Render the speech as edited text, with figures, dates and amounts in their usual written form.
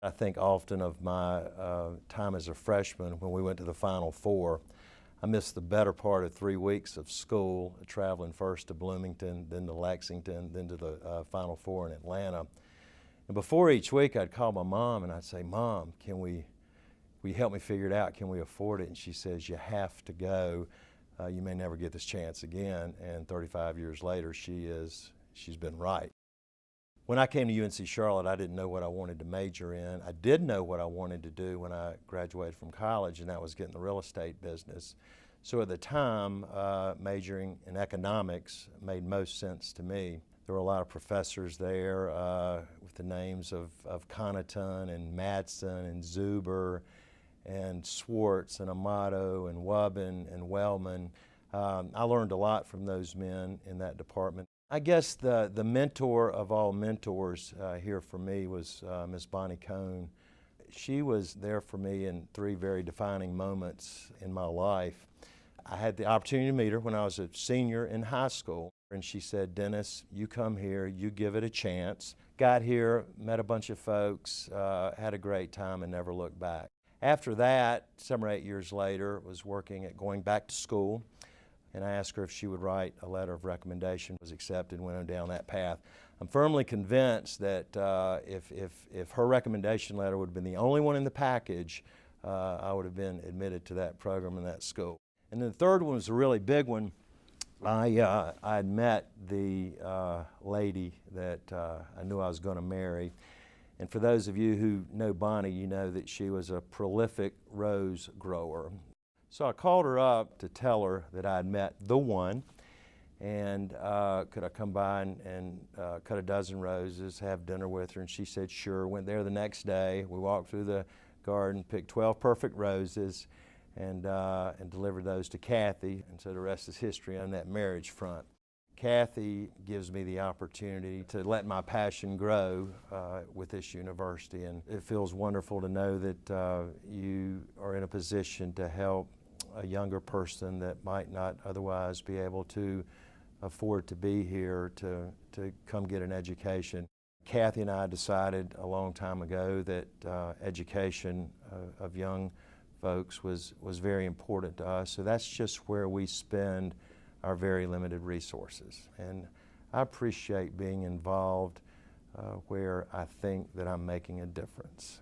I think often of my time as a freshman when we went to the Final Four. I missed the better part of 3 weeks of school, traveling first to Bloomington, then to Lexington, then to the Final Four in Atlanta. And before each week, I'd call my mom and I'd say, "Mom, will you help me figure it out? Can we afford it?" And she says, "You have to go. You may never get this chance again." And 35 years later, she's been right. When I came to UNC Charlotte, I didn't know what I wanted to major in. I did know what I wanted to do when I graduated from college, and that was get in the real estate business. So at the time, majoring in economics made most sense to me. There were a lot of professors there with the names of Connaughton and Madsen and Zuber and Swartz and Amato and Wubbin and Wellman. I learned a lot from those men in that department. I guess the mentor of all mentors here for me was Miss Bonnie Cohn. She was there for me in 3 very defining moments in my life. I had the opportunity to meet her when I was a senior in high school, and she said, "Dennis, you come here, you give it a chance." Got here, met a bunch of folks, had a great time, and never looked back. After that, 7 or 8 years later, was going back to school. And I asked her if she would write a letter of recommendation. Was accepted, went on down that path. I'm firmly convinced that if her recommendation letter would have been the only one in the package, I would have been admitted to that program and that school. And then the third one was a really big one. I had met the lady that I knew I was going to marry. And for those of you who know Bonnie, you know that she was a prolific rose grower. So I called her up to tell her that I had met the one, and could I come by and cut a dozen roses, have dinner with her, and she said sure. Went there the next day. We walked through the garden, picked 12 perfect roses, and delivered those to Kathy, and so the rest is history on that marriage front. Kathy gives me the opportunity to let my passion grow with this university, and it feels wonderful to know that you are in a position to help a younger person that might not otherwise be able to afford to be here to come get an education. Kathy and I decided a long time ago that education of young folks was very important to us, so that's just where we spend our very limited resources. And I appreciate being involved where I think that I'm making a difference.